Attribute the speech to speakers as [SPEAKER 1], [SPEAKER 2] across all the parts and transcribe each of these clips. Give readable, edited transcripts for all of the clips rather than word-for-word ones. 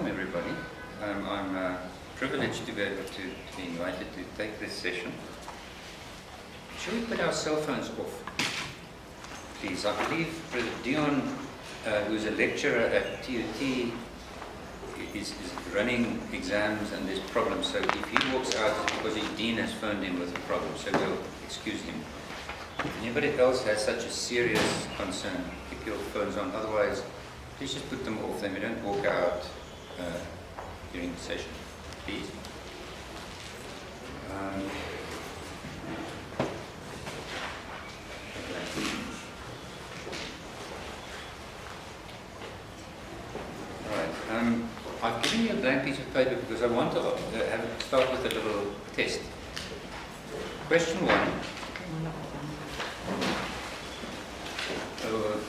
[SPEAKER 1] welcome everybody. I'm privileged to be able to be invited to take this session. Shall we put our cell phones off, please? I believe Brother Dion, who's a lecturer at TUT, is running exams and there's problems. So if he walks out, it's because his dean has phoned him with a problem. So we'll excuse him. If anybody else has such a serious concern, keep your phones on. Otherwise, please just put them off. Then we don't walk out during the session, please. I've given you a blank piece of paper because I want to start with a little test. Question one.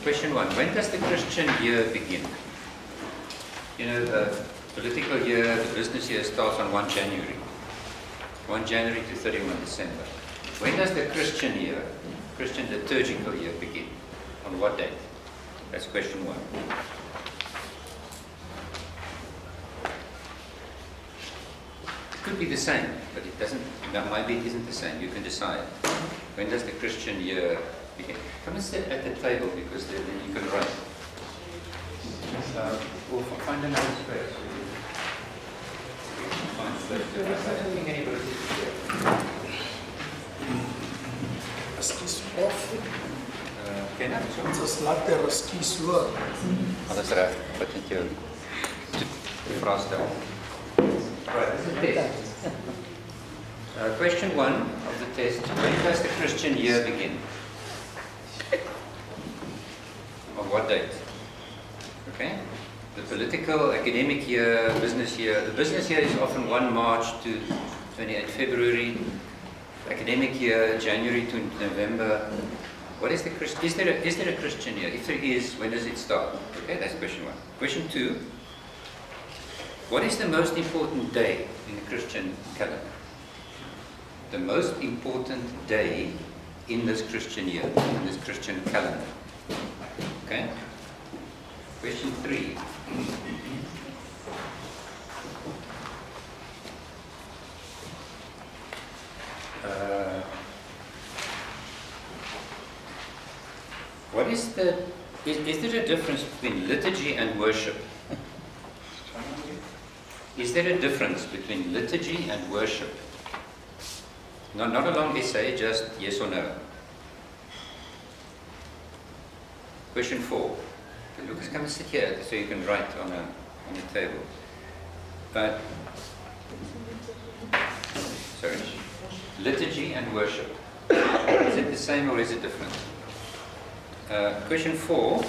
[SPEAKER 1] Question one. When does the Christian year begin? You know, the political year, the business year starts on 1 January. 1 January to 31 December. When does the Christian year, Christian liturgical year begin? On what date? That's question one. It could be the same, but it doesn't, maybe it isn't the same. You can decide. When does the Christian year begin? Come and sit at the table because then you can write. We'll find another space. I don't think anybody is here.
[SPEAKER 2] Excuse Prof.
[SPEAKER 1] Ken jy so?
[SPEAKER 2] Ons is later excuse hoor.
[SPEAKER 1] Alles reg. Wat het jou vraag stel? Right, this is the test. Question one of the test. When does the Christian year begin? On what date? Okay. The political, academic year, business year. The business year is often 1 March to 28 February. Academic year, January to November. What is the is there a Christian year? If there is, when does it start? Okay, that's question one. Question two. What is the most important day in the Christian calendar? The most important day in this Christian year, in this Christian calendar. Okay? Question three. What is the, is there a difference between liturgy and worship? Is there a difference between liturgy and worship? Not a long essay, just yes or no. Question four. Lucas, come and sit here so you can write on a table. Sorry. Liturgy and worship. Is it the same or is it different? Question four.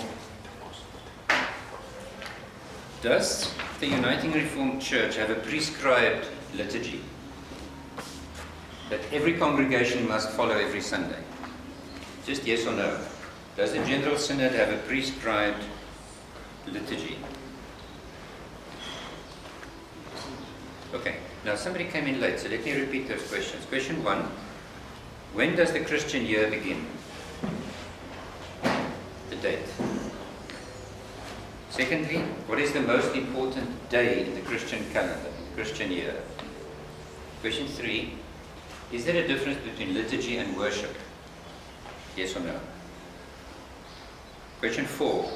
[SPEAKER 1] Does the Uniting Reformed Church have a prescribed liturgy that every congregation must follow every Sunday? Just yes or no. Does the General Synod have a prescribed liturgy? Okay, now somebody came in late, so let me repeat those questions. Question one, when does the Christian year begin? The date. Secondly, what is the most important day in the Christian calendar, Christian year? Question three, is there a difference between liturgy and worship? Yes or no? Question four,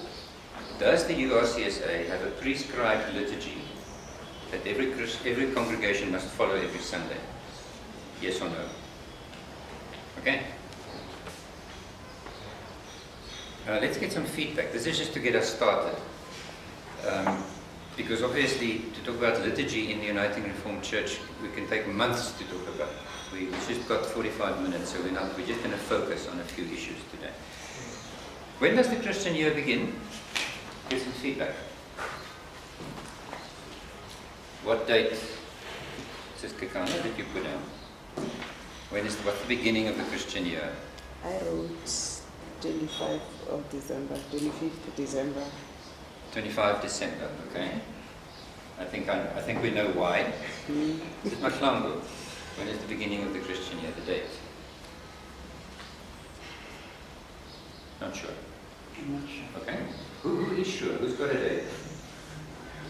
[SPEAKER 1] does the URCSA have a prescribed liturgy that every congregation must follow every Sunday? Yes or no? Okay? Let's get some feedback. This is just to get us started. Because obviously, to talk about liturgy in the Uniting Reformed Church, we can take months to talk about. We've just got 45 minutes, so we're just going to focus on a few issues today. When does the Christian year begin? Get some feedback. What date, Sis Kikana, did you put down? What's the beginning of the Christian year?
[SPEAKER 3] I wrote 25 of December, 25th December.
[SPEAKER 1] 25 December, okay. I think we know why. Is it Machlango? When is the beginning of the Christian year, the date? Not sure.
[SPEAKER 3] I'm not sure.
[SPEAKER 1] Okay. Who is sure? Who's got a date?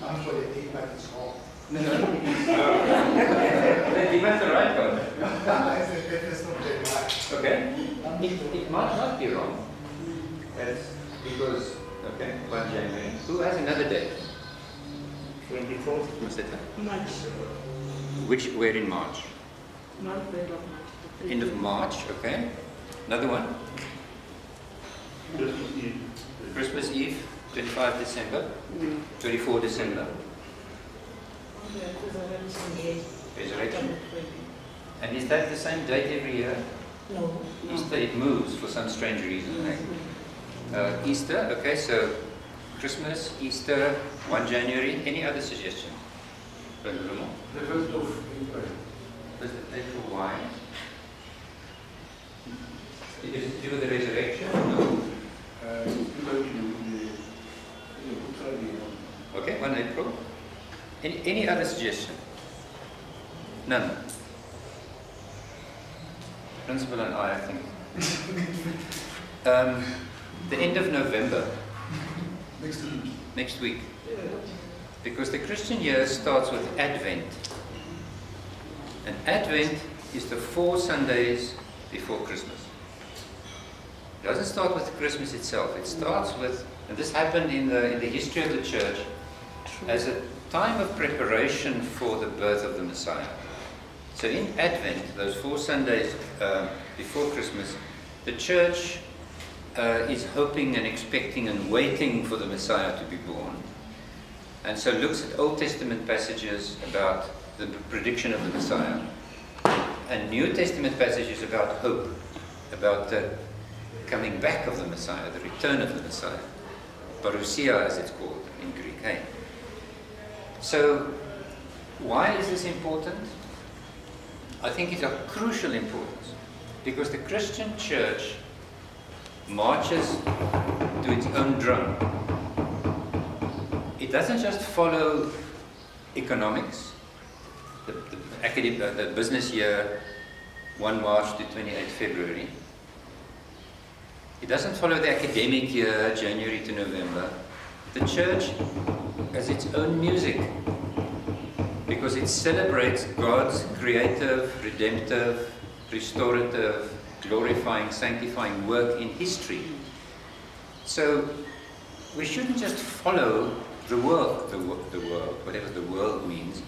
[SPEAKER 4] I'm for the day, but it's wrong.
[SPEAKER 1] No. Then you must the right one.
[SPEAKER 4] I said that is not very much.
[SPEAKER 1] Okay. It might not be wrong. That's because, okay, 1 January. Who has another date?
[SPEAKER 5] 24th.
[SPEAKER 1] What's that?
[SPEAKER 3] March.
[SPEAKER 1] Where in March?
[SPEAKER 3] Month end of March.
[SPEAKER 1] End of March, okay. Another one?
[SPEAKER 5] Christmas Eve.
[SPEAKER 1] Christmas Eve, 25 December, 24 December. Resurrection. And is that the same date every year?
[SPEAKER 3] No.
[SPEAKER 1] Easter, it moves for some strange reason. Right? Easter, okay, so Christmas, Easter, 1 January. Any other suggestions?
[SPEAKER 4] The 1st of April.
[SPEAKER 1] 1st of April, why? Is it to do with the resurrection? No. Okay, 1 April. Any other suggestion? None. Principal and I think. The end of November. Next week. Because the Christian year starts with Advent. And Advent is the 4 Sundays before Christmas. It doesn't start with Christmas itself. It starts with, and this happened in the history of the church, as a time of preparation for the birth of the Messiah. So in Advent, those 4 Sundays before Christmas, the church is hoping and expecting and waiting for the Messiah to be born. And so looks at Old Testament passages about the prediction of the Messiah, and New Testament passages about hope, about the coming back of the Messiah, the return of the Messiah. Parousia, as it's called in Greek. Hey? So, why is this important? I think it's of crucial importance, because the Christian church marches to its own drum. It doesn't just follow economics, the business year, 1 March to 28 February. It doesn't follow the academic year, January to November. The church has its own music, because it celebrates God's creative, redemptive, restorative, glorifying, sanctifying work in history. So we shouldn't just follow the world, whatever the world means,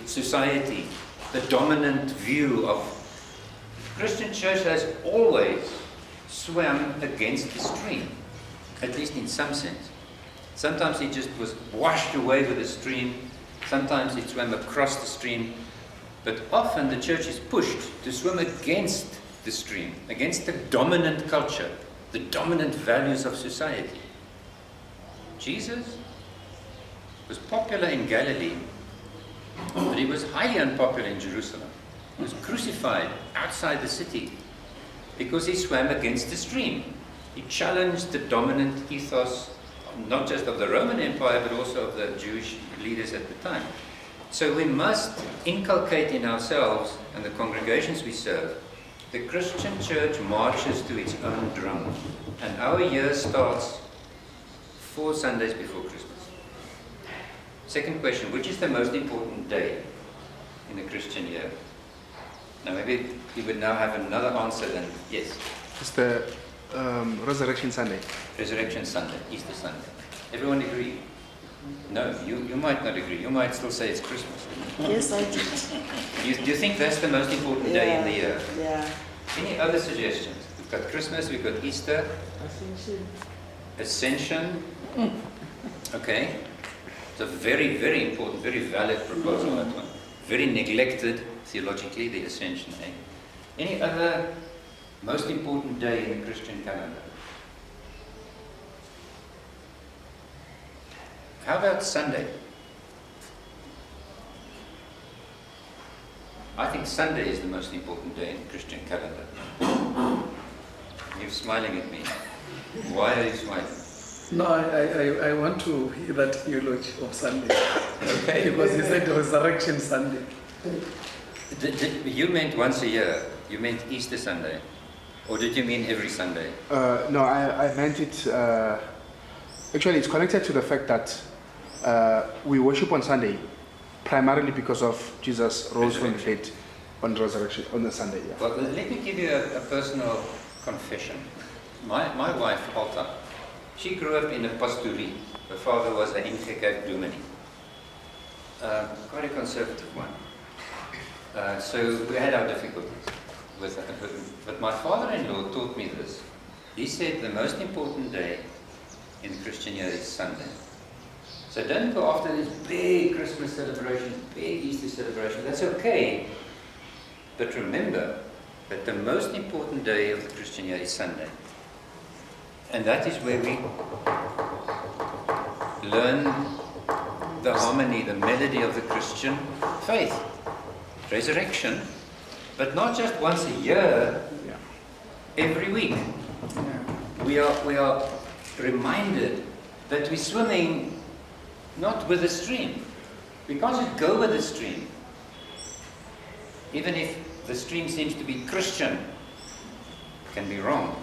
[SPEAKER 1] society, the dominant view of. The Christian church has always swam against the stream, at least in some sense. Sometimes it just was washed away with the stream, sometimes it swam across the stream, but often the church is pushed to swim against the stream, against the dominant culture, the dominant values of society. Jesus was popular in Galilee, but he was highly unpopular in Jerusalem. He was crucified outside the city because he swam against the stream. He challenged the dominant ethos, not just of the Roman Empire, but also of the Jewish leaders at the time. So we must inculcate in ourselves and the congregations we serve, the Christian church marches to its own drum. And our year starts 4 Sundays before Christmas. Second question, which is the most important day in the Christian year? Now maybe you would now have another answer than, yes.
[SPEAKER 6] It's the Resurrection Sunday.
[SPEAKER 1] Resurrection Sunday, Easter Sunday. Everyone agree? No, you might not agree. You might still say it's Christmas.
[SPEAKER 3] Yes, I did.
[SPEAKER 1] Do you think that's the most important day in the year?
[SPEAKER 3] Yeah.
[SPEAKER 1] Any other suggestions? We've got Christmas, we've got Easter. Ascension. Okay. It's a very, very important, very valid proposal, that one. Very neglected theologically, the Ascension. Eh? Any other most important day in the Christian calendar? How about Sunday? I think Sunday is the most important day in the Christian calendar. You're smiling at me. Why are you smiling?
[SPEAKER 2] No, I want to hear that theology of Sunday.
[SPEAKER 1] Okay.
[SPEAKER 2] Because he said Resurrection Sunday.
[SPEAKER 1] You meant once a year. You meant Easter Sunday. Or did you mean every Sunday?
[SPEAKER 6] No, I meant it. Actually, it's connected to the fact that we worship on Sunday primarily because of Jesus rose from the dead on resurrection on the Sunday. Yeah.
[SPEAKER 1] Well, let me give you a personal confession. My wife, Alta, she grew up in a pastorie. Her father was an Ingekerk dominee. Quite a conservative one. So we had our difficulties with that. But my father-in-law taught me this. He said the most important day in the Christian year is Sunday. So don't go after these big Christmas celebrations, big Easter celebrations. That's okay. But remember that the most important day of the Christian year is Sunday. And that is where we learn the harmony, the melody of the Christian faith. Resurrection, but not just once a year, every week. We are reminded that we're swimming not with the stream. We can't just go with the stream. Even if the stream seems to be Christian, it can be wrong.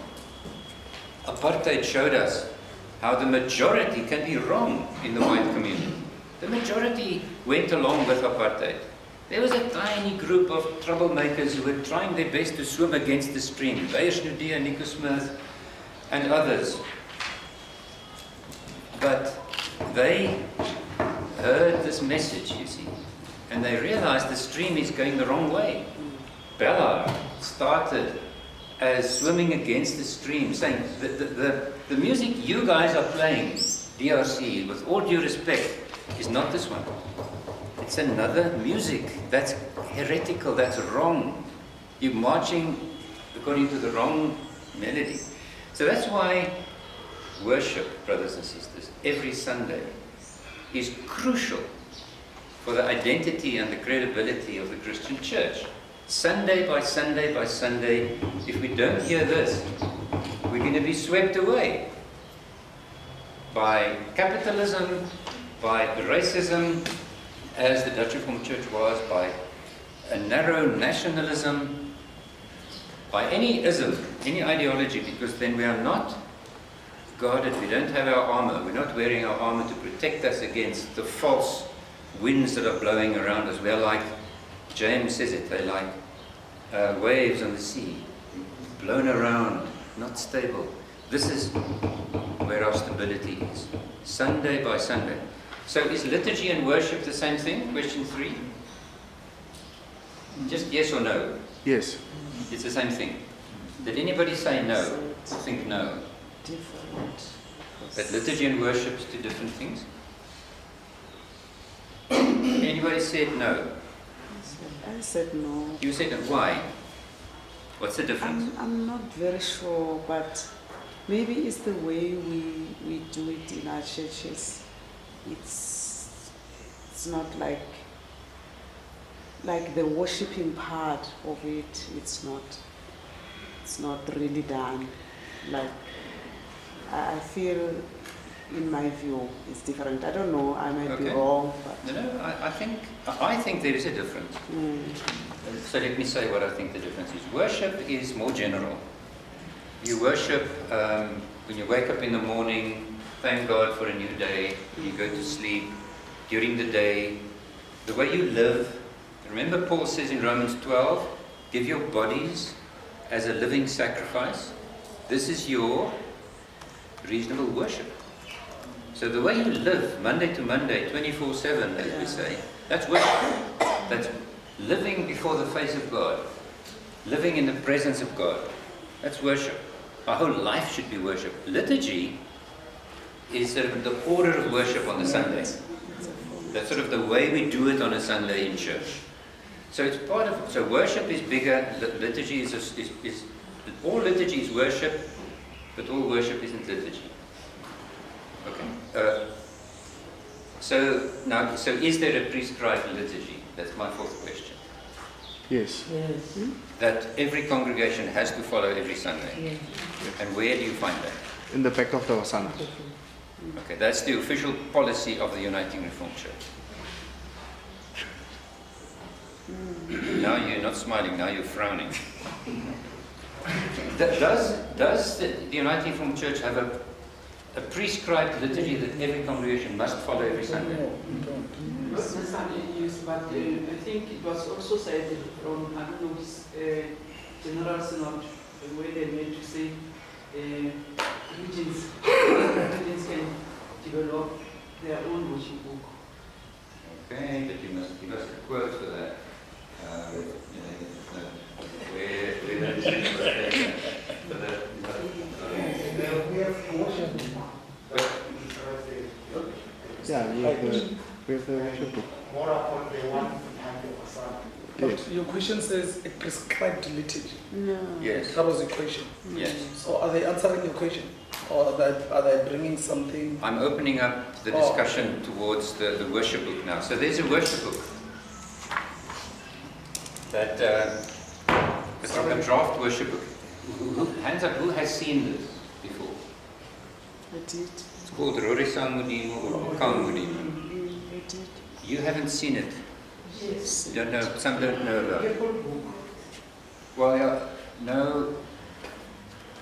[SPEAKER 1] Apartheid showed us how the majority can be wrong in the white community. The majority went along with apartheid. There was a tiny group of troublemakers who were trying their best to swim against the stream. Beyers Nudia, Nico Smith, and others. But they heard this message, you see, and they realized the stream is going the wrong way. Bella started as swimming against the stream, saying, the music you guys are playing, DRC, with all due respect, is not this one. It's another music. That's heretical, that's wrong. You're marching according to the wrong melody. So that's why worship, brothers and sisters, every Sunday is crucial for the identity and the credibility of the Christian church. Sunday by Sunday by Sunday, if we don't hear this, we're going to be swept away by capitalism, by racism, as the Dutch Reformed Church was, by a narrow nationalism, by any ism, any ideology, because then we are not guarded, we don't have our armor, we're not wearing our armor to protect us against the false winds that are blowing around us. We are like, James says it, they're like waves on the sea, blown around, not stable. This is where our stability is, Sunday by Sunday. So is liturgy and worship the same thing? Question 3. Just yes or no?
[SPEAKER 6] Yes.
[SPEAKER 1] It's the same thing. Did anybody say no? Or think no?
[SPEAKER 3] Different.
[SPEAKER 1] That liturgy and worship is two different things? Anybody said no?
[SPEAKER 3] I said no.
[SPEAKER 1] You said no. Why? What's the difference?
[SPEAKER 3] I'm not very sure, but maybe it's the way we do it in our churches. It's not like the worshiping part of it. It's not really done. Like I feel, in my view, it's different. I don't know. I might be wrong. But
[SPEAKER 1] No. I think there is a difference. So let me say what I think the difference is. Worship is more general. You worship when you wake up in the morning. Thank God for a new day. You go to sleep. During the day, the way you live. Remember Paul says in Romans 12, give your bodies as a living sacrifice. This is your reasonable worship. So the way you live, Monday to Monday, 24/7, as we say, that's worship. That's living before the face of God. Living in the presence of God. That's worship. Our whole life should be worship. Liturgy is sort of the order of worship on the Sunday. That's sort of the way we do it on a Sunday in church. So it's part of. So worship is bigger. Liturgy is all liturgy is worship, but all worship isn't liturgy. Okay. So is there a prescribed liturgy? That's my fourth question.
[SPEAKER 6] Yes.
[SPEAKER 3] yes.
[SPEAKER 1] That every congregation has to follow every Sunday.
[SPEAKER 3] Yes.
[SPEAKER 1] And where do you find that?
[SPEAKER 6] In the back of the Hosanna.
[SPEAKER 1] Okay, that's the official policy of the Uniting Reformed Church. Now you're not smiling, now you're frowning. Does the Uniting Reformed Church have a prescribed liturgy that every congregation must follow every Sunday.
[SPEAKER 2] No, we don't.
[SPEAKER 7] Not necessarily yes, but I think it was also cited from, I don't know, General Synod, where they made to say regions can develop their own worship book.
[SPEAKER 1] Okay, but you must give us a quote for that. Where that is for that.
[SPEAKER 4] We have worship.
[SPEAKER 6] Yeah, we have the worship book.
[SPEAKER 4] More often they want to have
[SPEAKER 2] But your question says a prescribed liturgy.
[SPEAKER 3] No.
[SPEAKER 1] Yes.
[SPEAKER 2] That was the question.
[SPEAKER 1] Yes.
[SPEAKER 2] So are they answering your question? Or are they bringing something?
[SPEAKER 1] I'm opening up the discussion towards the worship book now. So there's a worship book that it's like a draft worship book. Hands up, who has seen this before?
[SPEAKER 3] I did.
[SPEAKER 1] It's called Rorisan Mudimo or Kang Mudimo.
[SPEAKER 3] I did.
[SPEAKER 1] You haven't seen it.
[SPEAKER 7] Yes.
[SPEAKER 1] You don't know. Some don't know about it. Well, yeah, no.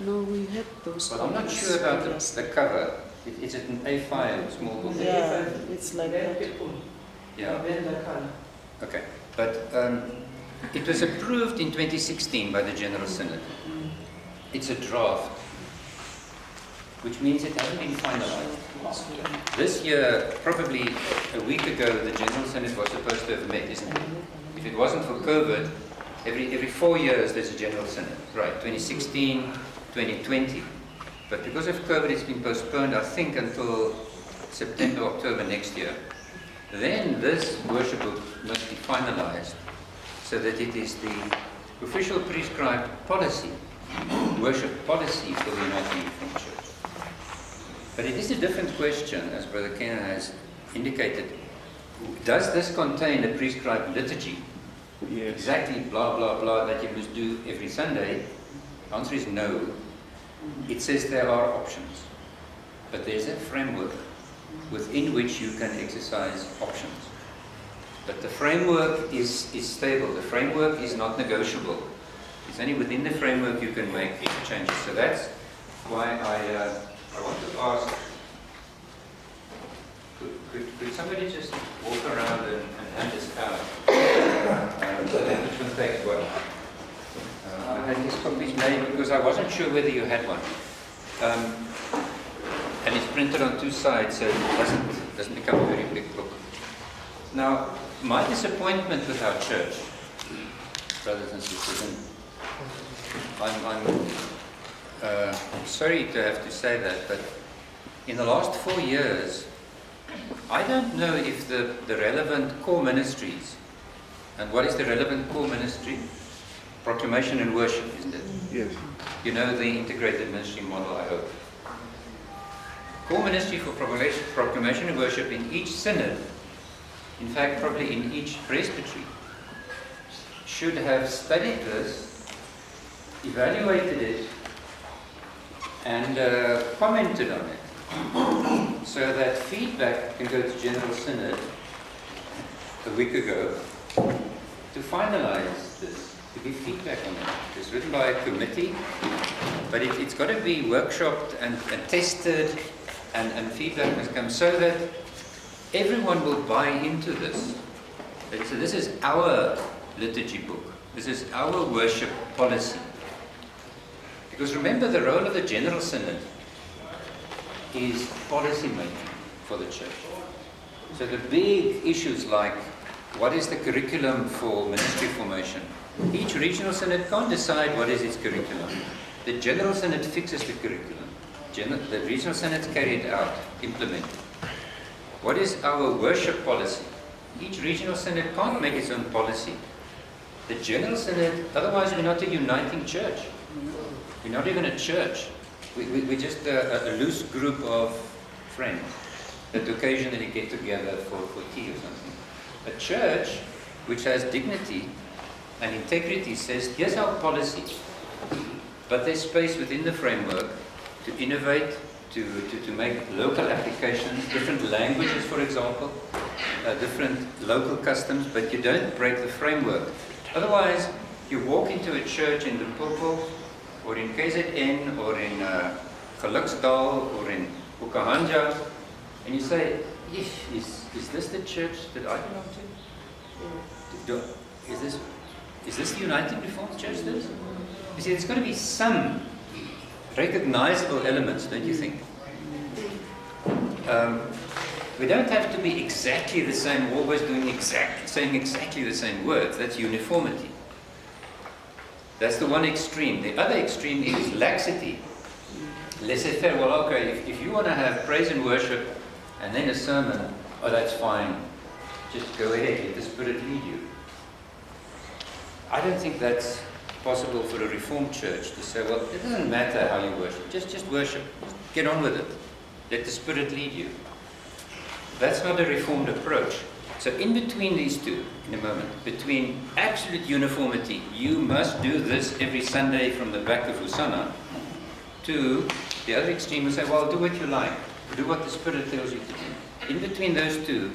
[SPEAKER 3] No, we had those.
[SPEAKER 1] But I'm not
[SPEAKER 3] copies
[SPEAKER 1] sure about
[SPEAKER 3] previously.
[SPEAKER 1] the cover. It's an A5 small book.
[SPEAKER 3] Yeah, it's like
[SPEAKER 7] Red
[SPEAKER 3] that.
[SPEAKER 7] people,
[SPEAKER 1] Yeah.
[SPEAKER 7] lavender color.
[SPEAKER 1] Okay. But it was approved in 2016 by the General Synod. It's a draft, which means it hasn't been finalized. This year, probably a week ago, the General Synod was supposed to have met, isn't it? If it wasn't for COVID, every 4 years there's a General Synod, right? 2016, 2020. But because of COVID, it's been postponed, I think, until September, October next year. Then this worship book must be finalized so that it is the official prescribed policy, worship policy for the United Reformed Church. But it is a different question, as Brother Kenna has indicated. Does this contain a prescribed liturgy?
[SPEAKER 6] Yes.
[SPEAKER 1] Exactly blah, blah, blah that you must do every Sunday? The answer is no. It says there are options. But there's a framework within which you can exercise options. But the framework is stable. The framework is not negotiable. It's only within the framework you can make changes. So that's why I want to ask, could somebody just walk around and hand this out? Which one takes what? I had these copies made because I wasn't sure whether you had one. And it's printed on two sides, so it doesn't become a very big book. Now, my disappointment with our church, brothers and sisters, and I'm sorry to have to say that, but in the last 4 years, I don't know if the relevant core ministries, and what is the relevant core ministry? Proclamation and worship, isn't it?
[SPEAKER 6] Yes.
[SPEAKER 1] You know the integrated ministry model, I hope. Core ministry for proclamation and worship in each synod, in fact probably in each presbytery, should have studied this, evaluated it, and commented on it, so that feedback can go to General Synod a week ago to finalize this, to give feedback on it. It's written by a committee, but it's got to be workshopped and tested, and feedback must come so that everyone will buy into this. So this is our liturgy book. This is our worship policy. Because remember, the role of the General Synod is policy making for the church. So the big issues like what is the curriculum for ministry formation? Each regional synod can't decide what is its curriculum. The General Synod fixes the curriculum. The regional synods carry it out, implement it. What is our worship policy? Each regional synod can't make its own policy. The General Synod, otherwise we're not a uniting church. We're not even a church. We're just a loose group of friends that occasionally get together for tea or something. A church which has dignity and integrity says, here's our policy. But there's space within the framework to innovate, to make local applications, different languages, for example, different local customs, but you don't break the framework. Otherwise, you walk into a church in Limpopo, or in KZN, or in Geluksdal, or in Ukahanja, and you say, is this the church that I belong to? Is this the United Reformed Church? This? You see, there's got to be some recognizable elements, don't you think? We don't have to be exactly the same, always saying exactly the same words. That's uniformity. That's the one extreme. The other extreme is laxity. Laissez-faire. Well, okay, if you want to have praise and worship and then a sermon, oh, that's fine. Just go ahead, let the Spirit lead you. I don't think that's possible for a Reformed church to say, well, it doesn't matter how you worship. Just worship. Get on with it. Let the Spirit lead you. That's not a Reformed approach. So in between these two, in a moment, between absolute uniformity, you must do this every Sunday from the back of Hosanna, to the other extreme will say, well, do what you like. Do what the Spirit tells you to do. In between those two,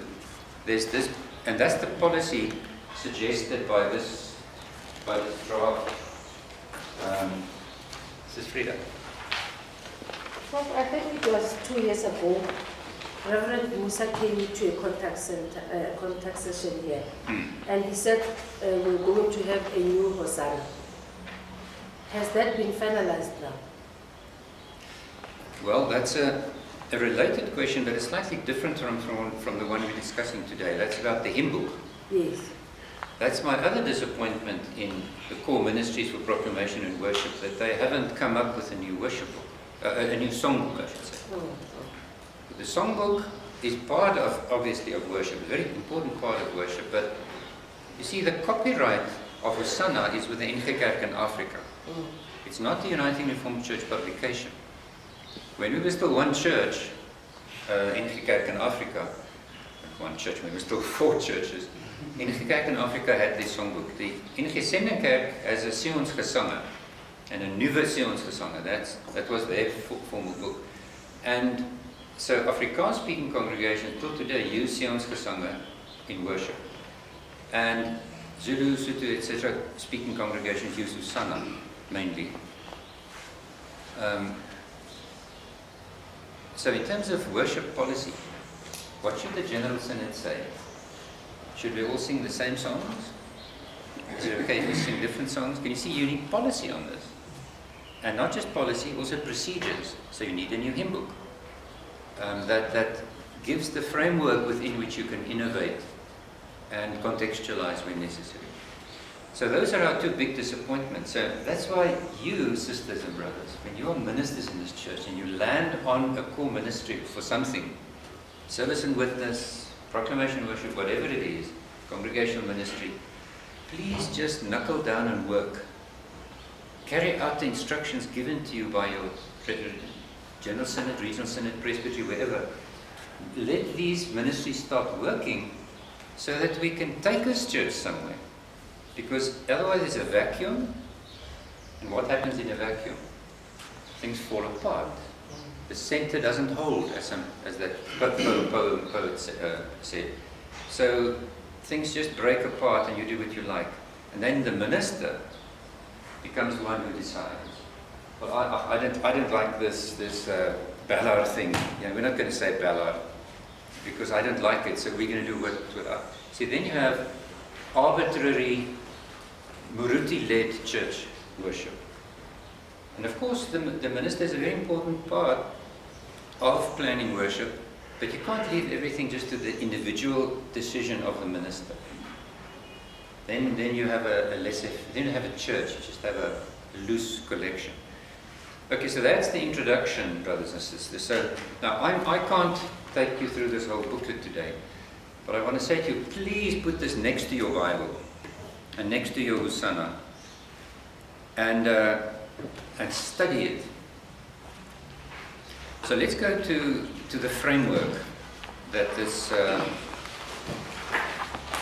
[SPEAKER 1] there's this, and that's the policy suggested by this draft. This is Frida.
[SPEAKER 8] Prof, I think it was 2 years ago, Reverend Musa came to a contact session here, and he said we're going to have a new Hosanna. Has that been finalized now?
[SPEAKER 1] Well, that's a related question, but it's slightly different from the one we're discussing today. That's about the hymn book.
[SPEAKER 8] Yes.
[SPEAKER 1] That's my other disappointment in the core ministries for proclamation and worship, that they haven't come up with a new worship book, a new songbook, I should say. The songbook is part of, obviously, of worship, a very important part of worship, but you see, the copyright of Hosanna is with the NG Kerk in Africa. It's not the Uniting Reformed Church publication. When we were still one church, NG Kerk in Africa, one church, when we were still 4 churches, NG Kerk in Africa had this songbook. The NG Sendingkerk has a Sionsgesange and a Nuwe Sionsgesange. That was their formal book. And so Afrikaans-speaking congregations till today use Sionsgesange in worship. And Zulu, Sotho, etc. speaking congregations use Hosanna mainly. So in terms of worship policy, what should the General Synod say? Should we all sing the same songs? Is it okay if we sing different songs? Can you see you need policy on this? And not just policy, also procedures. So you need a new hymn book that gives the framework within which you can innovate and contextualize when necessary. So those are our 2 big disappointments. So that's why you, sisters and brothers, when you are ministers in this church and you land on a core ministry for something, service and witness, proclamation, worship, whatever it is, congregational ministry, please just knuckle down and work. Carry out the instructions given to you by your General Synod, Regional Synod, Presbytery, wherever. Let these ministries start working so that we can take this church somewhere. Because otherwise there's a vacuum, and what happens in a vacuum? Things fall apart. The center doesn't hold, as that poet said. So things just break apart and you do what you like. And then the minister becomes the one who decides. Well, I don't like this Ballard thing. We're not going to say Ballard because I don't like it, so we're going to do what I... See, then you have arbitrary, Muruti-led church worship. And of course, the minister is a very important part of planning worship, but you can't leave everything just to the individual decision of the minister. Then you have then you have a church, you just have a loose collection. Okay, so that's the introduction, brothers and sisters. So now I can't take you through this whole booklet today, but I want to say to you, please put this next to your Bible and next to your Hosanna and study it. So let's go to the framework that this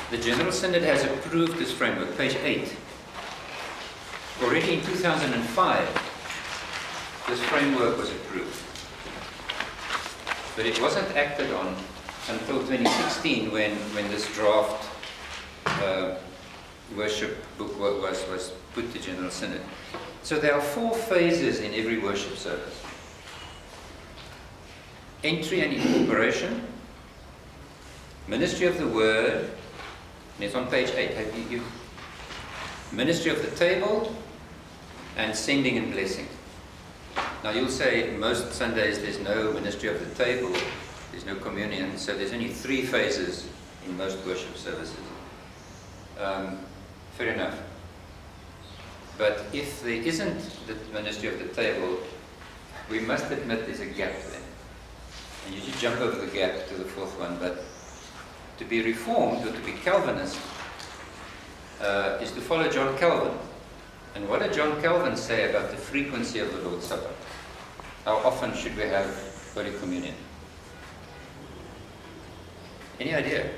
[SPEAKER 1] the General Synod has approved this framework, page 8. Already in 2005, this framework was approved. But it wasn't acted on until 2016 when this draft worship book was put to General Synod. So there are 4 phases in every worship service. entry and incorporation, ministry of the word, and it's on page 8. Have you ministry of the table, and sending and blessing. Now you'll say most Sundays there's no ministry of the table, there's no communion, so there's only 3 phases in most worship services. Fair enough. But if there isn't the ministry of the table, we must admit there's a gap there. And you should jump over the gap to the 4th one. But to be Reformed or to be Calvinist is to follow John Calvin. And what did John Calvin say about the frequency of the Lord's Supper? How often should we have Holy Communion? Any idea?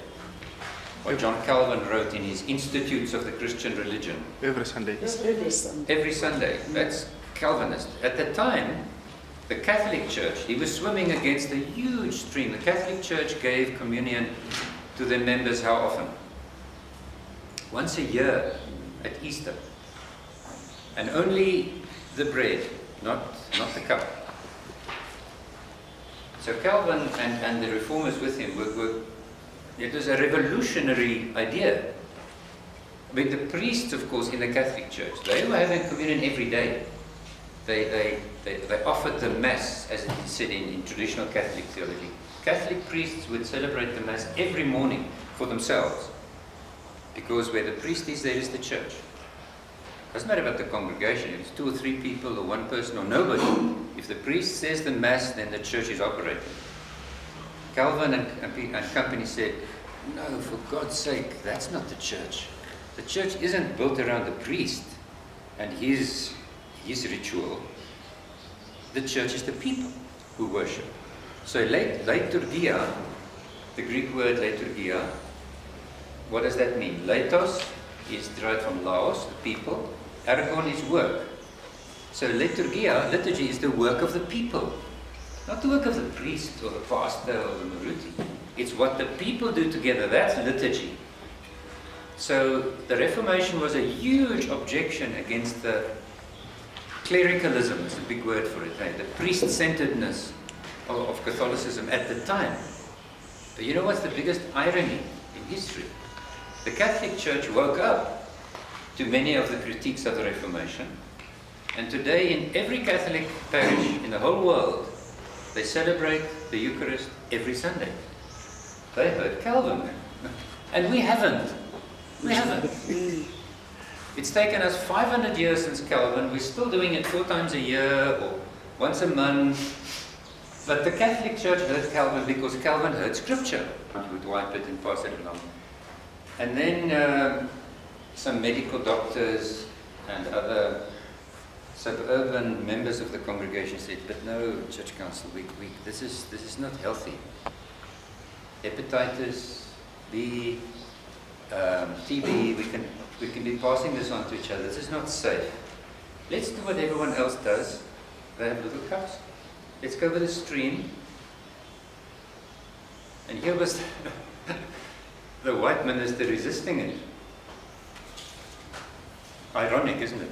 [SPEAKER 1] What John Calvin wrote in his Institutes of the Christian Religion.
[SPEAKER 6] Every Sunday.
[SPEAKER 3] Every Sunday.
[SPEAKER 1] Every Sunday. That's Calvinist. At the time, the Catholic Church, he was swimming against a huge stream. The Catholic Church gave communion to their members how often? Once a year at Easter. And only the bread, not the cup. So Calvin and the Reformers with him it was a revolutionary idea. I mean, the priests, of course, in the Catholic Church, they were having communion every day. They offered the Mass, as it is said in traditional Catholic theology. Catholic priests would celebrate the Mass every morning for themselves. Because where the priest is, there is the church. It doesn't matter about the congregation. If it's 2 or 3 people or 1 person or nobody. If the priest says the Mass, then the church is operating. Calvin and company said, no, for God's sake, that's not the church. The church isn't built around the priest and his ritual. The church is the people who worship. So liturgia, the Greek word liturgia, what does that mean? Leitos is derived from laos, the people. Ergon is work. So liturgia, liturgy, is the work of the people. Not the work of the priest or the pastor or the maruti. It's what the people do together. That's liturgy. So the Reformation was a huge objection against the clericalism, is a big word for it, the priest-centeredness of Catholicism at the time. But you know what's the biggest irony in history? The Catholic Church woke up to many of the critiques of the Reformation, and today in every Catholic parish in the whole world, they celebrate the Eucharist every Sunday. They heard Calvin. And we haven't. We haven't. It's taken us 500 years since Calvin. We're still doing it 4 times a year or once a month. But the Catholic Church heard Calvin because Calvin heard Scripture. You would wipe it and pass it along. And then some medical doctors and other suburban members of the congregation said, but no, Church Council, this is not healthy. Hepatitis B, TB, we can be passing this on to each other. This is not safe. Let's do what everyone else does. They have little cups. Let's go with the stream. And here was the white minister resisting it. Ironic, isn't it?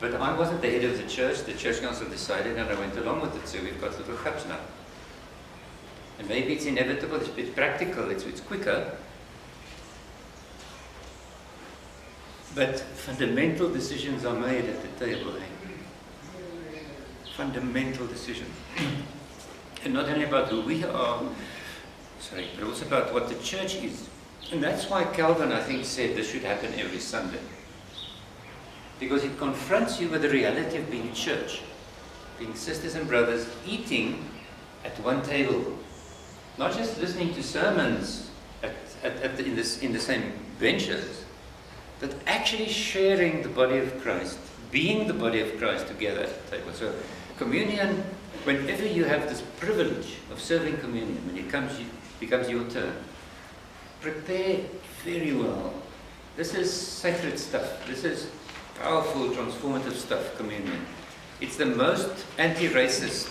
[SPEAKER 1] But I wasn't the head of the church council decided, and I went along with it, so we've got little cups now. And maybe it's inevitable, it's practical, it's quicker. But fundamental decisions are made at the table. Fundamental decisions. And not only about who we are, but also about what the church is. And that's why Calvin, I think, said this should happen every Sunday. Because it confronts you with the reality of being church, being sisters and brothers, eating at one table. Not just listening to sermons in the same benches, but actually sharing the body of Christ, being the body of Christ together at the table. So communion, whenever you have this privilege of serving communion, when it becomes your turn, prepare very well. This is sacred stuff. This is powerful, transformative stuff, communion. It's the most anti-racist,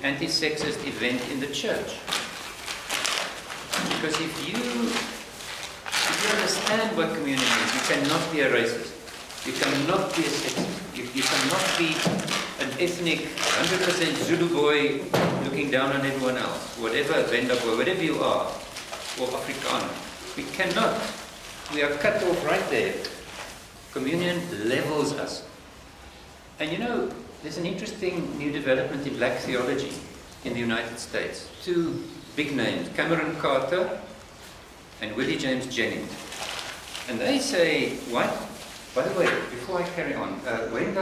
[SPEAKER 1] anti-sexist event in the church. Because if you understand what communion is, you cannot be a racist. You cannot be a sexist. You cannot be an ethnic 100% Zulu boy looking down on everyone else, whatever Venda boy, whatever you are, or Afrikaner. We cannot. We are cut off right there. Communion levels us. And you know, there's an interesting new development in black theology in the United States. Two big names, Cameron Carter and Willie James Jennings. And they say, what? By the way, before I carry on, when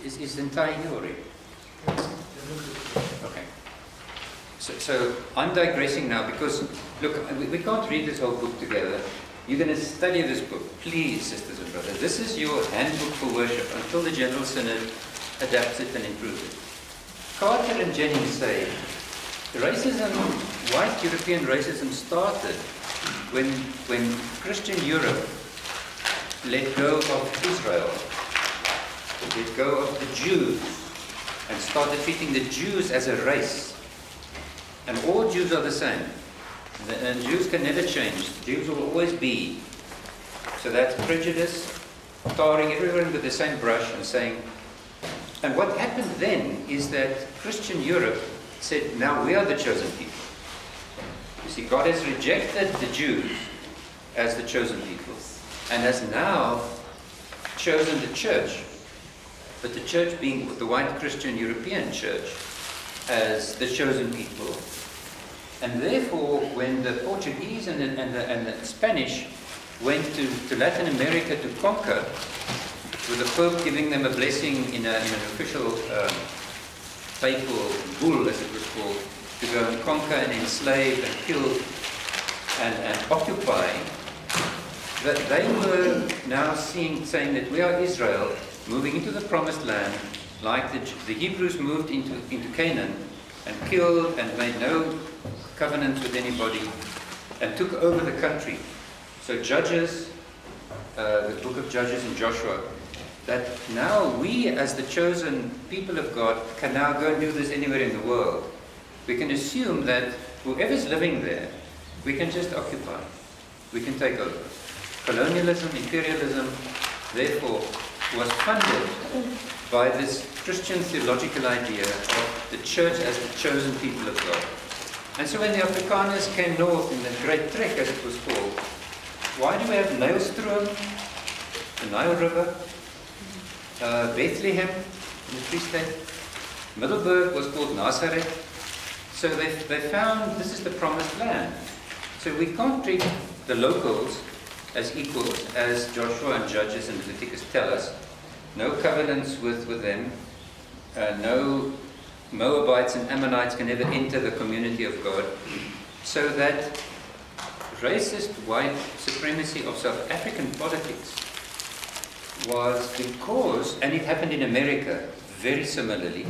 [SPEAKER 1] is the entire year already? Okay. So I'm digressing now because, look, we can't read this whole book together. You're going to study this book. Please, sisters and brothers, this is your handbook for worship until the General Synod adapts it and improves it. Carter and Jennings say, racism, white European racism started when Christian Europe let go of Israel, let go of the Jews, and started treating the Jews as a race. And all Jews are the same. And Jews can never change. Jews will always be. So that's prejudice, tarring everyone with the same brush and saying. And what happened then is that Christian Europe said, now we are the chosen people. You see, God has rejected the Jews as the chosen people and has now chosen the church. But the church being the white Christian European church as the chosen people. And therefore, when the Portuguese and the Spanish went to Latin America to conquer, with the Pope giving them a blessing in an official papal bull, as it was called, to go and conquer and enslave and kill and occupy, that they were now saying that we are Israel, moving into the promised land, like the Hebrews moved into Canaan and killed and made no covenants with anybody and took over the country. So Judges, the book of Judges and Joshua, that now we as the chosen people of God can now go and do this anywhere in the world. We can assume that whoever's living there, we can just occupy. We can take over. Colonialism, imperialism, therefore, was funded by this Christian theological idea of the church as the chosen people of God. And so when the Afrikaners came north in the Great Trek, as it was called, why do we have Nylstroom, the Nile River, Bethlehem in the Free State, Middelburg was called Nazareth. So they found this is the promised land. So we can't treat the locals as equals, as Joshua and Judges and Leviticus tell us. No covenants with them. No Moabites and Ammonites can ever enter the community of God. So that racist white supremacy of South African politics was because, and it happened in America very similarly,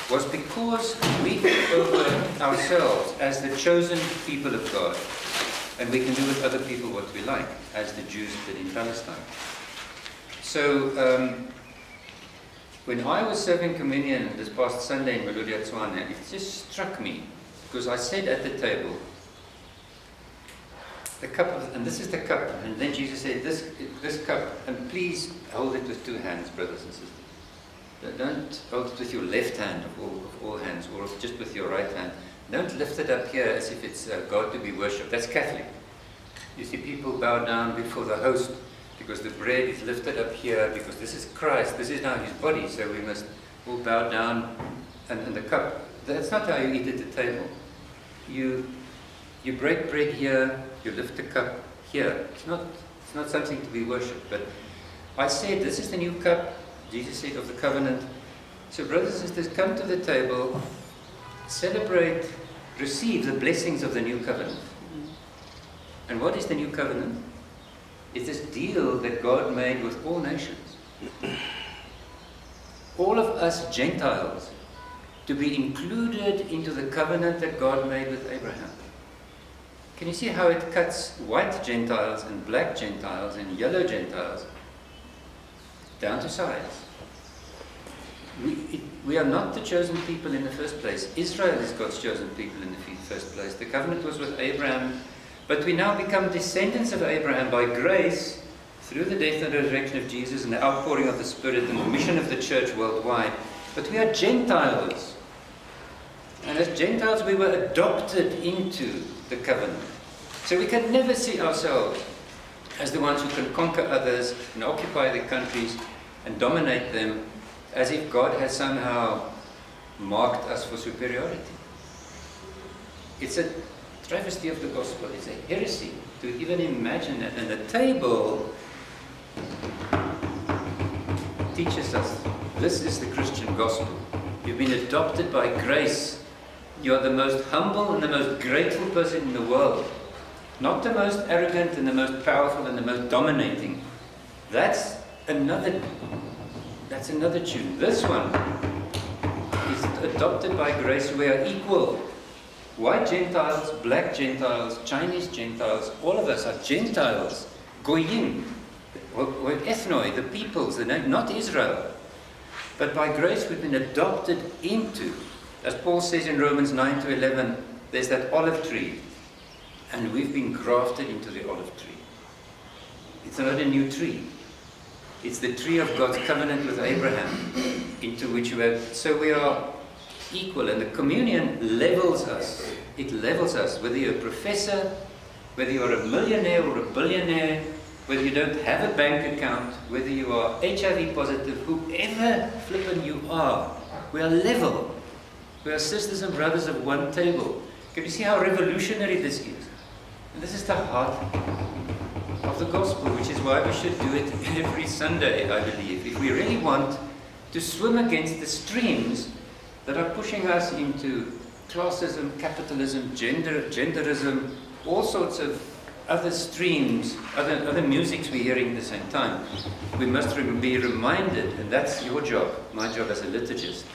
[SPEAKER 1] was because we took over ourselves as the chosen people of God. And we can do with other people what we like, as the Jews did in Palestine. So, when I was serving communion this past Sunday in Melodia Tswana, it just struck me, because I said at the table, the cup of, and this is the cup, and then Jesus said, this cup, and please hold it with two hands, brothers and sisters. Don't hold it with your left hand of all hands, or just with your right hand. Don't lift it up here as if it's God to be worshipped. That's Catholic. You see people bow down before the host because the bread is lifted up here because this is Christ. This is now his body, so we must all bow down. And the cup, that's not how you eat at the table. You break bread here, you lift the cup here. It's not something to be worshipped. But I said, this is the new cup, Jesus said, of the covenant. So brothers and sisters, come to the table, celebrate, receive the blessings of the new covenant. And what is the new covenant? It's this deal that God made with all nations. All of us Gentiles to be included into the covenant that God made with Abraham. Can you see how it cuts white Gentiles and black Gentiles and yellow Gentiles down to size? We are not the chosen people in the first place. Israel is God's chosen people in the first place. The covenant was with Abraham, but we now become descendants of Abraham by grace through the death and resurrection of Jesus and the outpouring of the Spirit and the mission of the church worldwide. But we are Gentiles. And as Gentiles, we were adopted into the covenant. So we can never see ourselves as the ones who can conquer others and occupy their countries and dominate them, as if God has somehow marked us for superiority. It's a travesty of the gospel. It's a heresy to even imagine that. And the table teaches us this is the Christian gospel. You've been adopted by grace. You are the most humble and the most grateful person in the world. Not the most arrogant and the most powerful and the most dominating. That's another tune. This one is adopted by grace. We are equal. White Gentiles, black Gentiles, Chinese Gentiles, all of us are Gentiles. Goyim, or ethnoi, the peoples, the name, not Israel. But by grace we've been adopted into, as Paul says in Romans 9 to 11, there's that olive tree. And we've been grafted into the olive tree. It's not a new tree. It's the tree of God's covenant with Abraham, into which we have. So we are equal, and the communion levels us. It levels us, whether you're a professor, whether you're a millionaire or a billionaire, whether you don't have a bank account, whether you are HIV positive, whoever flippin' you are, we are level. We are sisters and brothers of one table. Can you see how revolutionary this is? And this is the heart of the gospel, which is why we should do it every Sunday, I believe. If we really want to swim against the streams that are pushing us into classism, capitalism, genderism, all sorts of other streams, other musics we're hearing at the same time, we must be reminded, and that's your job, my job as a liturgist,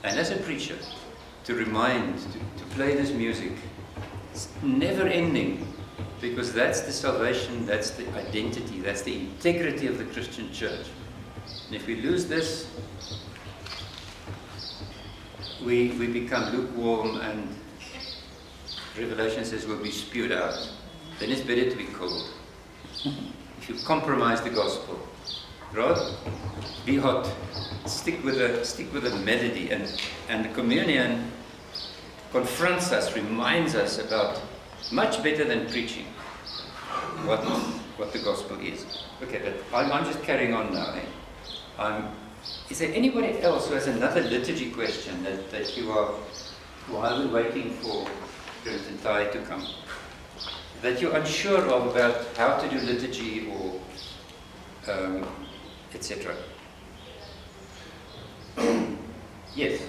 [SPEAKER 1] and as a preacher, to remind, to play this music. It's never ending, because that's the salvation, that's the identity, that's the integrity of the Christian church. And if we lose this, we become lukewarm, and Revelation says we'll be spewed out. Then it's better to be cold. If you compromise the gospel, right? Be hot. Stick with a melody, and the communion confronts us, reminds us about, much better than preaching, what the gospel is. Okay, but I'm just carrying on now. Is there anybody else who has another liturgy question that you are, while we're waiting for President Tai to come, that you're unsure of about how to do liturgy or etc.? Yes.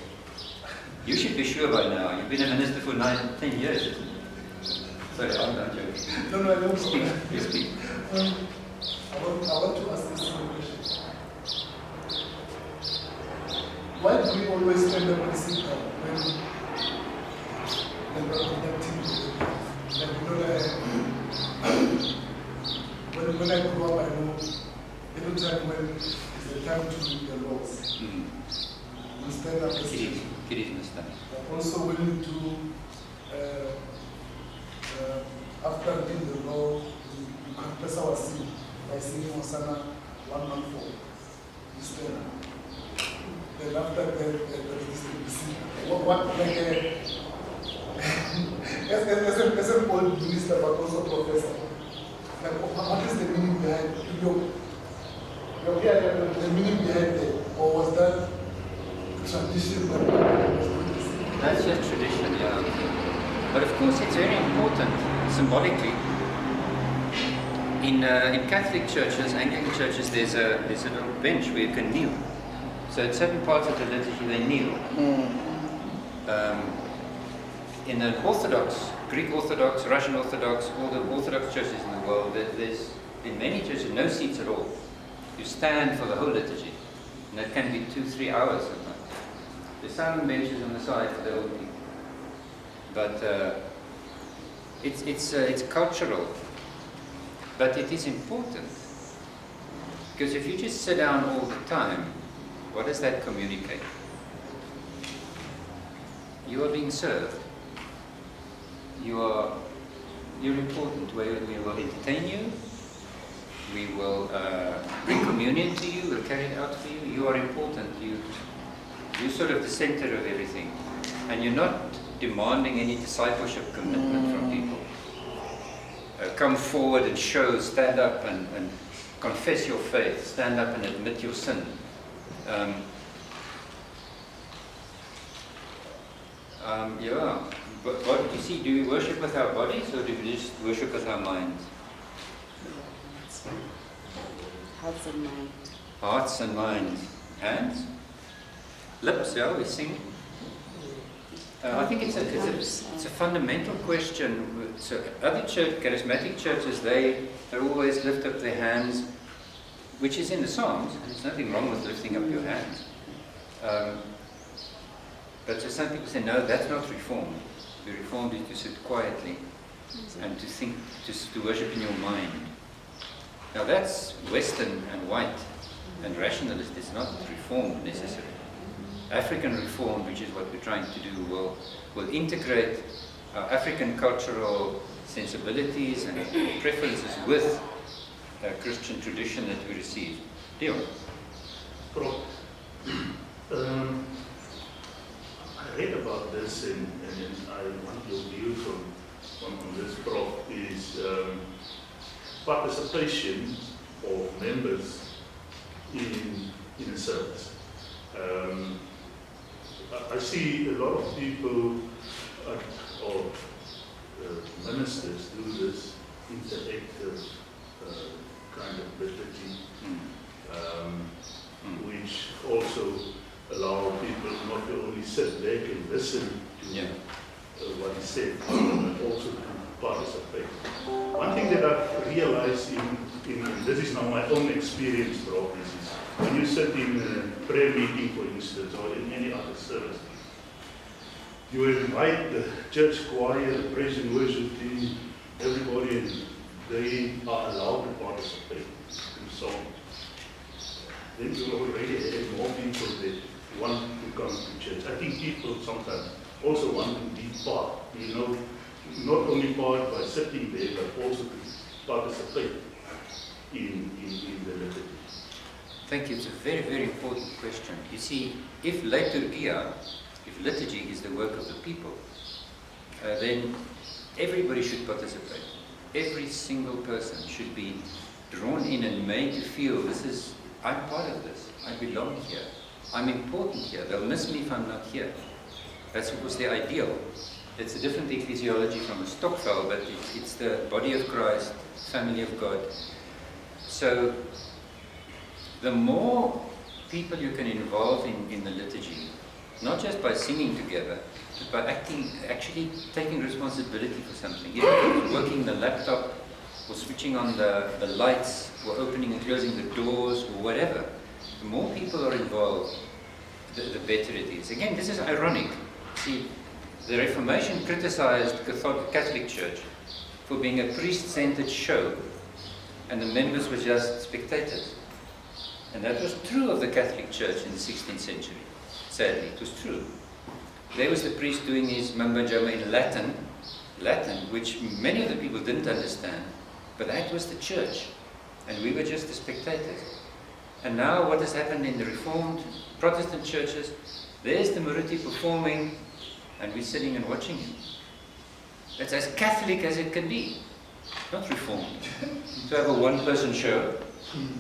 [SPEAKER 1] You should be sure by now. You've been a minister for 10 years, isn't it? Sorry, I'm not joking.
[SPEAKER 2] No, I don't
[SPEAKER 1] Speak. You speak.
[SPEAKER 2] I want to ask this question. Why do we always end up missing out when we're conducting when I grew up, I know every time when it's the time to read the laws, we stand up and also when we do, after reading the law, we confess our sin by singing Hosanna 114. We stand up. Then after that, there is the sin. As an old minister, but also professor, like, what is the meaning behind the meaning behind it? Or was that tradition that was doing this?
[SPEAKER 1] That's just tradition, yeah. But of course, it's very important symbolically. In Catholic churches, Anglican churches, there's a little bench where you can kneel. So at certain parts of the liturgy, they kneel. In the Orthodox, Greek Orthodox, Russian Orthodox, all the Orthodox churches in the world, there's in many churches no seats at all. You stand for the whole liturgy, and that can be 2-3 hours sometimes. There's some benches on the side for the old people, but it's cultural, but it is important, because if you just sit down all the time, what does that communicate? You are being served. You're important. We will entertain you. We will bring communion to you, we'll carry it out for you. You are important. You're sort of the center of everything. And you're not demanding any discipleship commitment from people. Come forward and show, stand up and confess your faith, stand up and admit your sin. Yeah, but what do you see? Do we worship with our bodies or do we just worship with our minds?
[SPEAKER 3] Hearts and minds.
[SPEAKER 1] Hearts and minds. Hands? Lips, yeah, we sing. I think it's a fundamental question. So other charismatic churches, they always lift up their hands, which is in the Psalms. There's nothing wrong with lifting up your hands. But so some people say, no, that's not Reformed. The Reformed is to sit quietly and to think, to worship in your mind. Now that's Western and white and rationalist. It's not Reformed necessarily. African Reformed, which is what we're trying to do, will integrate our African cultural sensibilities and preferences with Christian tradition that we receive. Dion.
[SPEAKER 5] Prof, I read about this and I want your views on this, Prof, is participation of members in a service. I see a lot of people or ministers do this interactive kind of liturgy, which also allow people not to only sit back and listen to what is said, but also to participate. One thing that I've realized in this is now my own experience, Prof, is when you sit in a prayer meeting, for instance, or in any other service, you invite the church choir, the praise and worship team, everybody, and they are allowed to participate in song. Then you already have more people that want to come to church. I think people sometimes also want to be part, not only part by sitting there, but also to participate in the liturgy.
[SPEAKER 1] Thank you. It's a very, very important question. You see, if liturgia, if liturgy is the work of the people, then everybody should participate. Every single person should be drawn in and made to feel I'm part of this. I belong here. I'm important here. They'll miss me if I'm not here. That's of course the ideal. It's a different ecclesiology from a Stockfell, but it's the body of Christ, family of God. So the more people you can involve in the liturgy, not just by singing together, but by actually taking responsibility for something. Either working the laptop, or switching on the lights, or opening and closing the doors, or whatever. The more people are involved, the better it is. Again, this is ironic. See, the Reformation criticized the Catholic Church for being a priest-centered show, and the members were just spectators. And that was true of the Catholic Church in the 16th century. Sadly, it was true. There was the priest doing his mumbo-jumbo in Latin, which many of the people didn't understand, but that was the church, and we were just the spectators. And now what has happened in the Reformed Protestant churches, there's the Muruti performing, and we're sitting and watching him. That's as Catholic as it can be, not Reformed. To have a one-person show,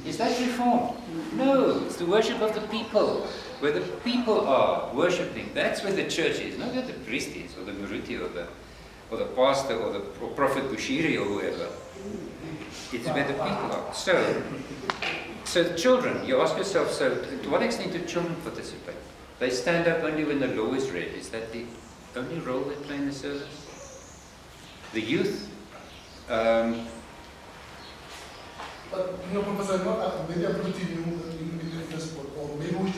[SPEAKER 1] is that Reformed? No, it's the worship of the people. Where the people are worshipping, that's where the church is, not where the priest is, or the Muruti, or the pastor, or Prophet Bushiri, or whoever. It's where the people are. So children, you ask yourself, so to what extent do children participate? They stand up only when the law is read. Is that the only role they play in the service? The youth,
[SPEAKER 2] but Professor, maybe I'm putting you in the first spot, or maybe we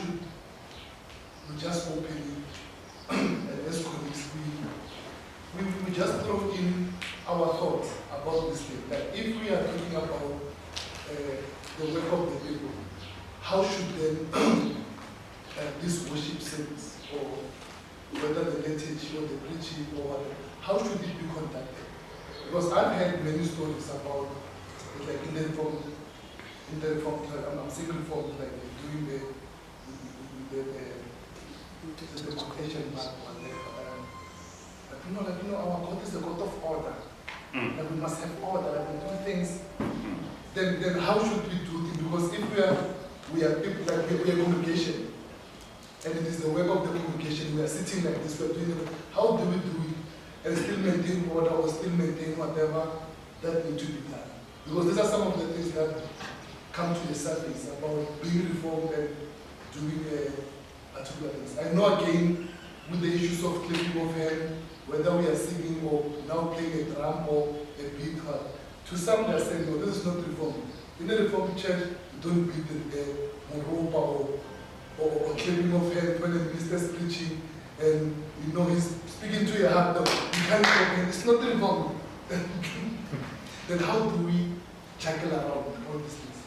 [SPEAKER 2] just open it and as colleagues, we just throw in our thoughts about this thing. That if we are talking about the work of the people, how should then this worship service, or whether the liturgy or the preaching or whatever, how should it be conducted? Because I've heard many stories about, like in the Reformed in the reform, I'm saying reform, like doing the quotation mark on there. Like, our God is the God of order. Like we must have order, like we do things. Then how should we do it? Because if we are people, like we are congregation, and it is the work of the congregation, we are sitting like this, we are doing it. How do we do it and still maintain order or still maintain whatever that needs to be done? Because these are some of the things that come to the surface about being reformed and doing particular things. I know again with the issues of clapping of hand, whether we are singing or now playing a drum or a beat. To some they are saying, no, this is not reform. In a reformed church, you don't beat the moroba or clapping of hands when the minister is preaching and he's speaking to your heart. No, you can't clap hands. It's not reform. Then how do we juggle around all these things?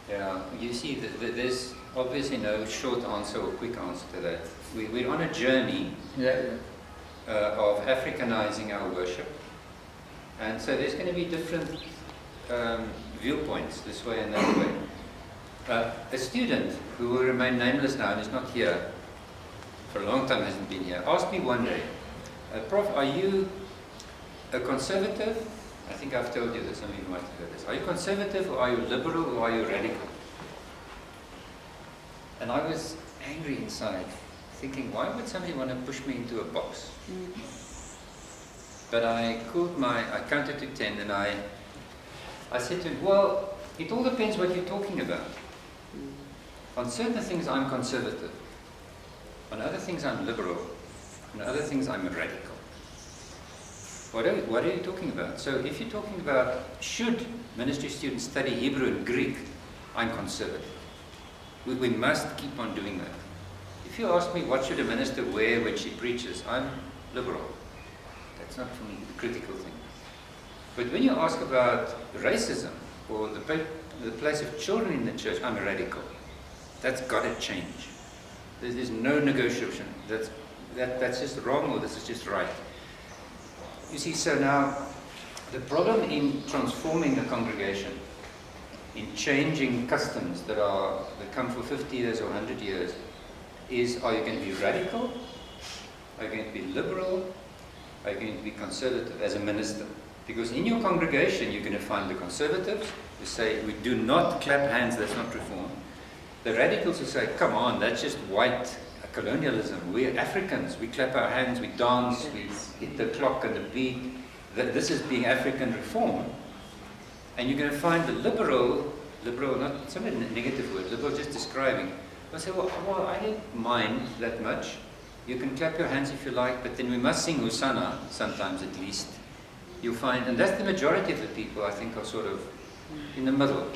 [SPEAKER 1] Yeah, you see, there's obviously no short answer or quick answer to that. We're on a journey of Africanizing our worship. And so there's going to be different viewpoints this way and that way. A student who will remain nameless now and is not here, for a long time hasn't been here, asked me one day, Prof, are you a conservative? I think I've told you this, some of you might have heard this. Are you conservative or are you liberal or are you radical? And I was angry inside, thinking, why would somebody want to push me into a box? But I counted to 10 and I said to him, well, it all depends what you're talking about. On certain things I'm conservative. On other things I'm liberal. On other things I'm radical. What are you talking about? So if you're talking about should ministry students study Hebrew and Greek, I'm conservative. We must keep on doing that. If you ask me what should a minister wear when she preaches, I'm liberal. That's not for me the critical thing. But when you ask about racism or the place of children in the church, I'm a radical. That's got to change. There's no negotiation. That's just wrong or this is just right. You see, so now the problem in transforming a congregation, in changing customs that come for 50 years or 100 years, is are you going to be radical? Are you going to be liberal? Are you going to be conservative as a minister? Because in your congregation you're going to find the conservatives who say we do not clap hands, that's not reform. The radicals who say, come on, that's just white colonialism. We're Africans, we clap our hands, we dance, we hit the clock and the beat. This is being African reform. And you're going to find the liberal, not it's not a negative word, liberal just describing. I say, well, I don't mind that much. You can clap your hands if you like, but then we must sing Hosanna, sometimes at least. You'll find, and that's the majority of the people, I think, are sort of in the middle.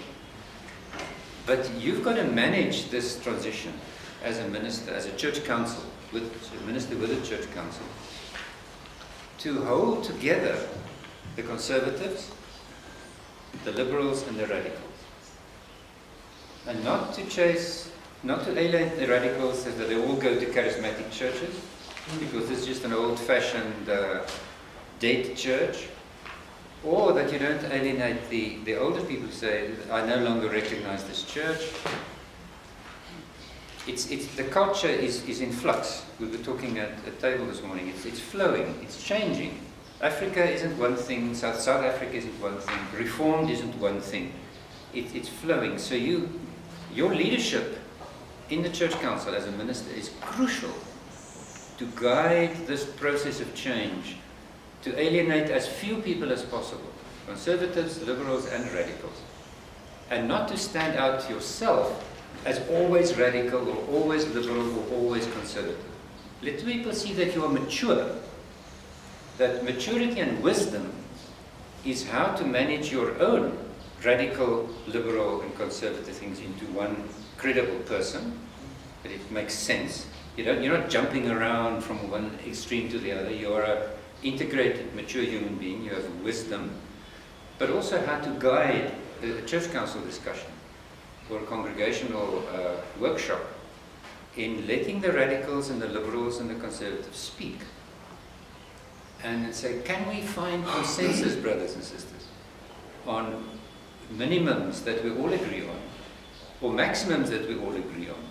[SPEAKER 1] But you've got to manage this transition as a minister, as a church council, a minister with a church council, to hold together the conservatives, the liberals, and the radicals. And not to alienate the radicals so that they all go to charismatic churches, because it's just an old-fashioned dead church, or that you don't alienate the older people who say, I no longer recognize this church. The culture is in flux. We were talking at a table this morning. It's flowing, it's changing. Africa isn't one thing, South Africa isn't one thing, Reformed isn't one thing. It's flowing. So your leadership in the church council as a minister is crucial to guide this process of change, to alienate as few people as possible, conservatives, liberals, and radicals, and not to stand out yourself as always radical or always liberal or always conservative. Let people see that you are mature, that maturity and wisdom is how to manage your own radical, liberal, and conservative things into one credible person, that it makes sense. You're not jumping around from one extreme to the other. You're an integrated, mature human being. You have wisdom, but also how to guide a church council discussion or a congregational workshop in letting the radicals and the liberals and the conservatives speak and say, can we find consensus, brothers and sisters, on minimums that we all agree on, or maximums that we all agree on,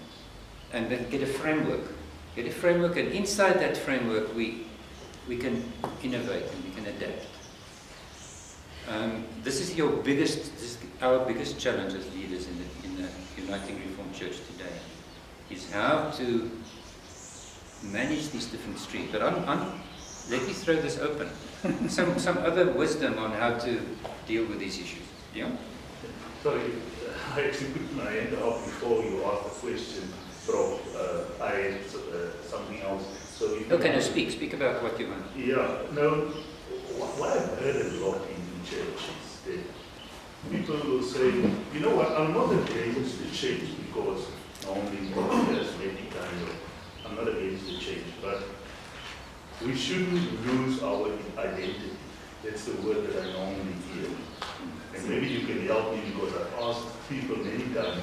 [SPEAKER 1] and then get a framework. Get a framework, and inside that framework we can innovate and we can adapt. This is our biggest challenge as leaders in the Uniting Reformed Church today, is how to manage these different streams. But let me throw this open. Some other wisdom on how to deal with these issues. Yeah?
[SPEAKER 5] Sorry, I actually put my hand up before you asked the question, Prof. I had something else. So if
[SPEAKER 1] Okay, now speak about what you want.
[SPEAKER 5] Yeah, no, what I've heard a lot in church is that people will say, you know what, I'm not against the change because normally there's many kind of, I'm not against the change, but we shouldn't lose our identity. That's the word that I normally hear. And maybe you can help me because I've asked people many times,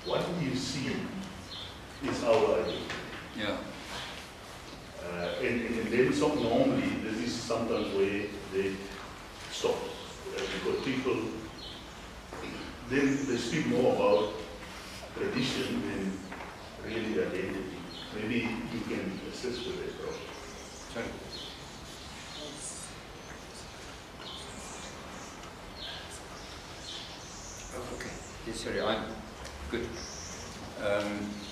[SPEAKER 5] what do you see is our identity?
[SPEAKER 1] Yeah.
[SPEAKER 5] And then some normally, this is sometimes where they stop. Because people, then they speak more about tradition than really identity. Maybe you can assist with that, Prof.
[SPEAKER 1] Sorry. Oh, okay. Yes, sorry, I'm good.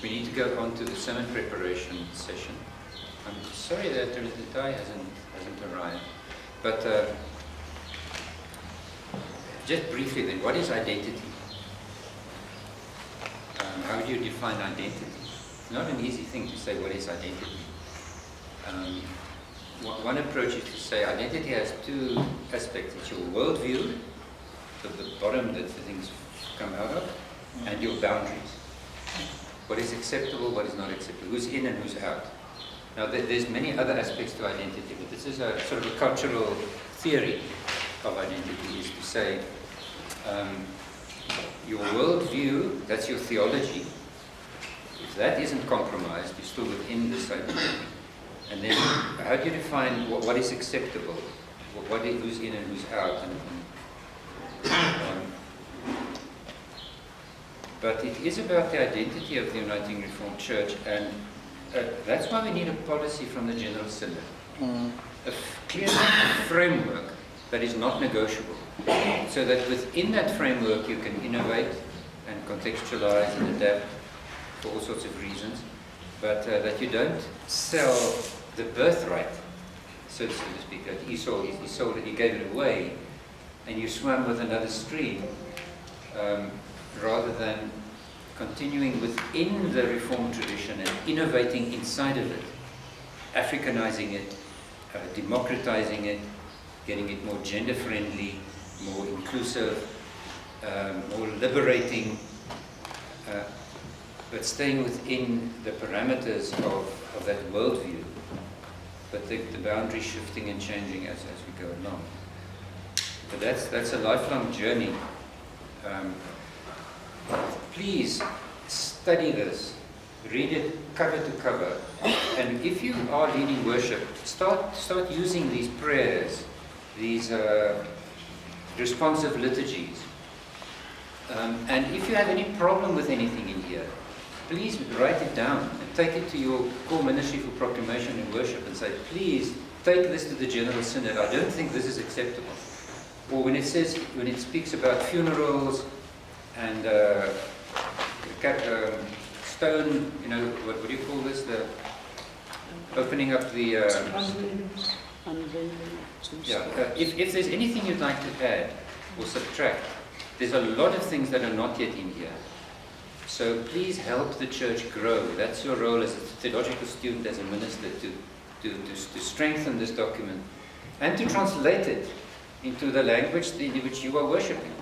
[SPEAKER 1] We need to go on to the sermon preparation session. I'm sorry that the tie hasn't arrived, but just briefly then, what is identity? How do you define identity? It's not an easy thing to say what is identity. One approach is to say identity has two aspects. It's your worldview, so the bottom that the things come out of, and your boundaries. What is acceptable, what is not acceptable, who's in and who's out. Now, there's many other aspects to identity, but this is a sort of a cultural theory of identity, is to say your worldview, that's your theology. If that isn't compromised, you're still within this identity. And then, how do you define what is acceptable? Who's in and who's out? But it is about the identity of the Uniting Reformed Church, and that's why we need a policy from the General Synod. A clear framework that is not negotiable, so that within that framework you can innovate and contextualize and adapt for all sorts of reasons, but that you don't sell the birthright, so to speak, that he sold it, he gave it away, and you swam with another stream, rather than continuing within the Reformed tradition and innovating inside of it, Africanizing it, democratizing it, getting it more gender-friendly, more inclusive, more liberating, but staying within the parameters of that worldview, but the boundary shifting and changing as we go along. But that's a lifelong journey. Please study this, read it cover to cover, and if you are leading worship, start using these prayers, these responsive liturgies. And if you have any problem with anything in here, please write it down and take it to your core ministry for proclamation and worship and say, please take this to the General Synod. I don't think this is acceptable. Or when it speaks about funerals and stone, what do you call this? The opening up the. If there's anything you'd like to add or subtract, there's a lot of things that are not yet in here. So please help the church grow. That's your role as a theological student, as a minister, to strengthen this document and to translate it into the language in which you are worshipping.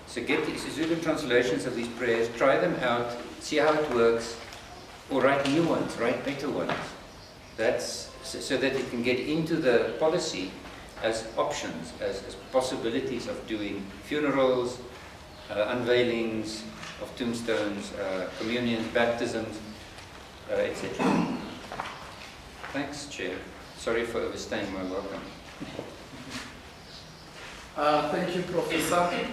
[SPEAKER 1] So get the Zulu translations of these prayers, try them out, see how it works, or write new ones, write better ones. That's so that it can get into the policy as options, as possibilities of doing funerals, unveilings of tombstones, communions, baptisms, etc. Thanks, Chair. Sorry for overstaying my welcome.
[SPEAKER 6] Thank you, Professor.